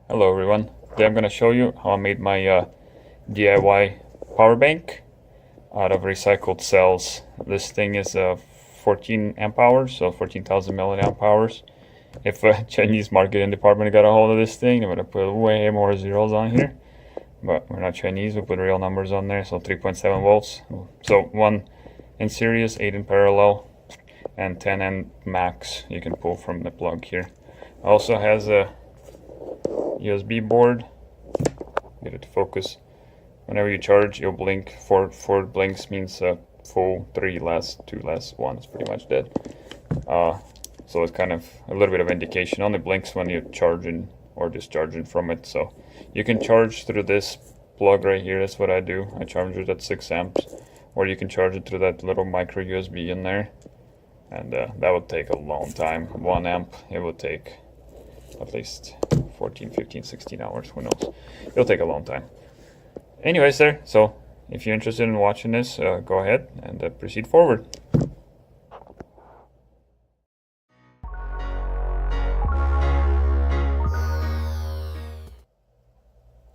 Hello everyone. Today I'm going to show you how I made my DIY power bank out of recycled cells. This thing is 14 amp hours, so 14,000 milliamp hours. If a Chinese marketing department got a hold of this thing, they're going to put way more zeros on here. But we're not Chinese, we put real numbers on there, so 3.7 volts. So 1 in series, 8 in parallel, and 10 amp max you can pull from the plug here. Also has a USB board. Get it to focus. Whenever you charge, you'll blink. Four blinks means full, 3 less, 2 less, 1 is pretty much dead. So it's kind of a little bit of indication. Only blinks when you're charging or discharging from it. So you can charge through this plug right here. That's what I do. I charge it at 6 amps, or you can charge it through that little micro USB in there, and that would take a long time. 1 amp, it would take at least 14, 15, 16 hours, who knows. It'll take a long time. Anyways there, so if you're interested in watching this, go ahead and proceed forward.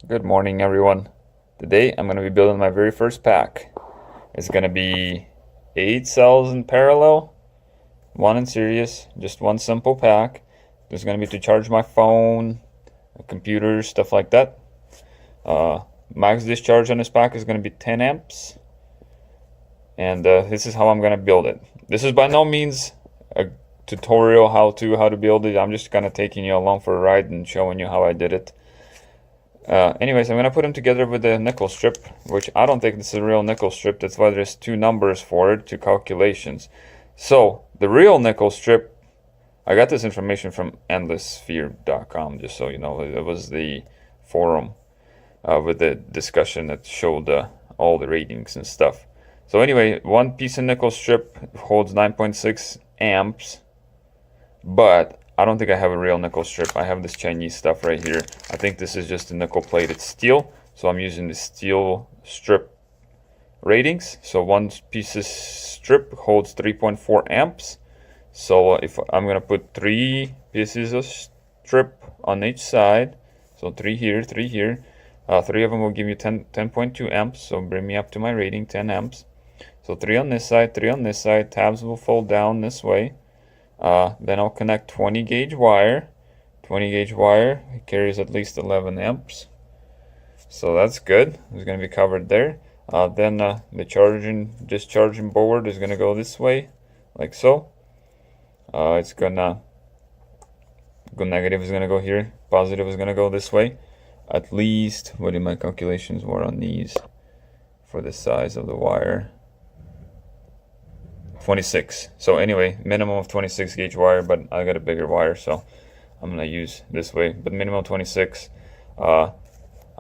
Good morning everyone. Today I'm going to be building my very first pack. It's going to be 8 cells in parallel, 1 in series, just one simple pack. There's going to be to charge my phone, computer, stuff like that. Max discharge on this pack is going to be 10 amps. And this is how I'm going to build it. This is by no means a tutorial how to build it. I'm just kind of taking you along for a ride and showing you how I did it. Anyways, I'm going to put them together with the nickel strip, which I don't think this is a real nickel strip. That's why there's 2 numbers for it, 2 calculations. So the real nickel strip, I got this information from endlessphere.com, just so you know. It was the forum with the discussion that showed all the ratings and stuff. So anyway, 1 piece of nickel strip holds 9.6 amps, but I don't think I have a real nickel strip. I have this Chinese stuff right here. I think this is just a nickel plated steel, so I'm using the steel strip ratings. So 1 piece of strip holds 3.4 amps. So if I'm going to put 3 pieces of strip on each side, so 3 here, 3 here, 3 of them will give you 10.2 amps, so bring me up to my rating, 10 amps. So 3 on this side, 3 on this side, tabs will fold down this way. Then I'll connect 20 gauge wire. 20 gauge wire, it carries at least 11 amps. So that's good, it's going to be covered there. Then the discharging board is going to go this way, like so. It's gonna go negative, is gonna go here, positive is gonna go this way. At least, what did my calculations were on these for the size of the wire? 26. So anyway, minimum of 26 gauge wire, but I got a bigger wire, so I'm gonna use this way, but minimum 26. I'm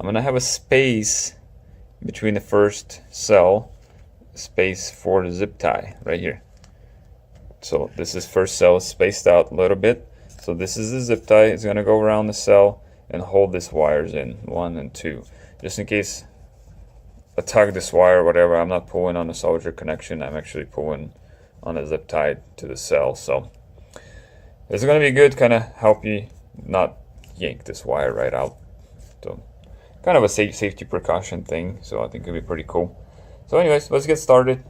gonna have a space between the first cell, space for the zip tie right here. So this is first cell spaced out a little bit. So this is the zip tie. It's going to go around the cell and hold these wires in, 1 and 2. Just in case I tug this wire or whatever, I'm not pulling on a solder connection. I'm actually pulling on a zip tie to the cell. So it's going to be good, kind of help you not yank this wire right out. So kind of a safety precaution thing. So I think it'll be pretty cool. So anyways, let's get started.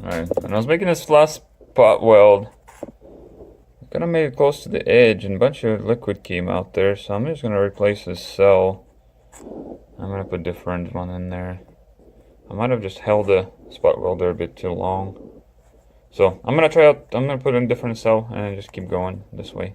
Alright, and I was making this last spot weld. I kind of made it close to the edge and a bunch of liquid came out there, so I'm just going to replace this cell. I'm going to put a different one in there. I might have just held the spot welder a bit too long. So I'm going to put in a different cell and just keep going this way.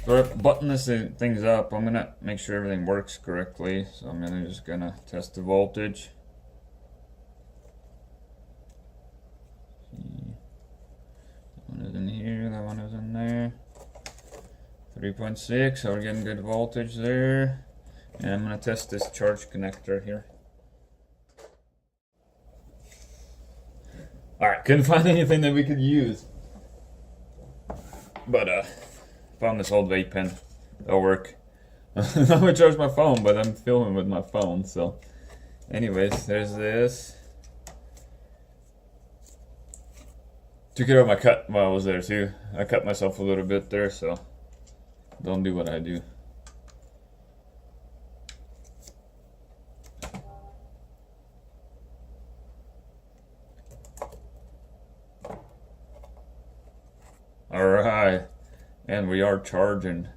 So to button this things up, I'm gonna make sure everything works correctly. So I'm just gonna test the voltage. That one is in here, that one is in there. 3.6, so we're getting good voltage there. And I'm gonna test this charge connector here. Alright, couldn't find anything that we could use. But found this old vape pen. That'll work. I'm gonna charge my phone, but I'm filming with my phone, so. Anyways, there's this. Took care of my cut while I was there too. I cut myself a little bit there, so don't do what I do. Alright, and we are charging.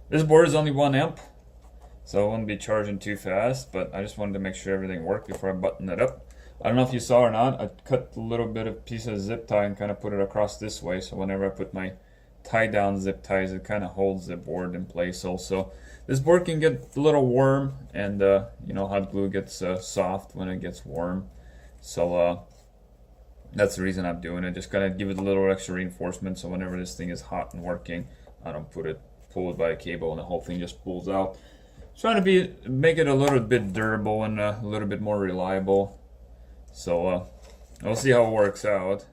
This board is only 1 amp, so I wouldn't be charging too fast, but I just wanted to make sure everything worked before I button it up. I don't know if you saw or not, I cut a little bit of piece of zip tie and kind of put it across this way, so whenever I put my tie down zip ties, it kind of holds the board in place also. This board can get a little warm, and you know, hot glue gets soft when it gets warm, so that's the reason I'm doing it. Just kind of give it a little extra reinforcement, so whenever this thing is hot and working, I don't pull it by a cable and the whole thing just pulls out. Trying to make it a little bit durable and a little bit more reliable. So we'll see how it works out.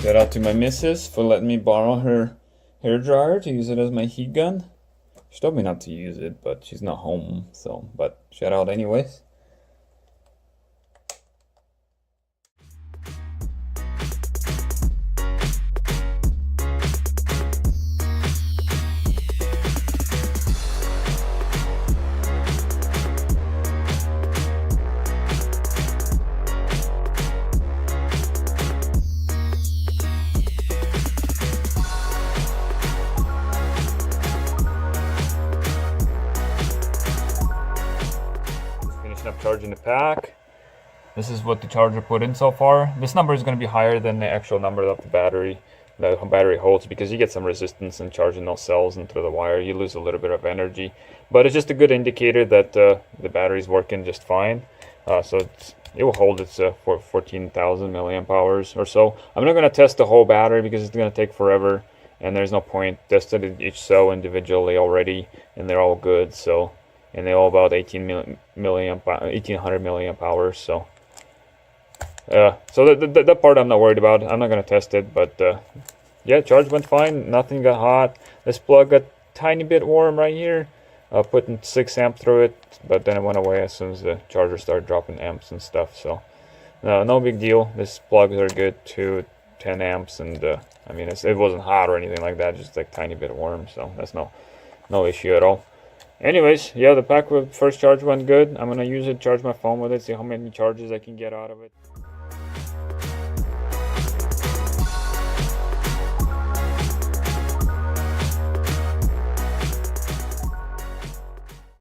Shout out to my missus for letting me borrow her hair dryer to use it as my heat gun. She told me not to use it, but she's not home, so, but shout out anyways. Up charging the pack. This is what the charger put in so far. This number is going to be higher than the actual number of the battery holds, because you get some resistance in charging those cells into the wire. You lose a little bit of energy, but it's just a good indicator that the battery's working just fine. So it will hold its for 14,000 milliamp hours or so. I'm not going to test the whole battery because it's going to take forever, and there's no point. Tested each cell individually already, and they're all good. So. And they're all about 1800 milliamp hours. So, so that part I'm not worried about. I'm not gonna test it, but yeah, charge went fine. Nothing got hot. This plug got a tiny bit warm right here. Putting 6 amp through it, but then it went away as soon as the charger started dropping amps and stuff. So, no big deal. These plugs are good to 10 amps, and I mean it wasn't hot or anything like that. Just like tiny bit warm. So that's no issue at all. Anyways, yeah, the pack with first charge went good. I'm gonna use it, charge my phone with it, see how many charges I can get out of it.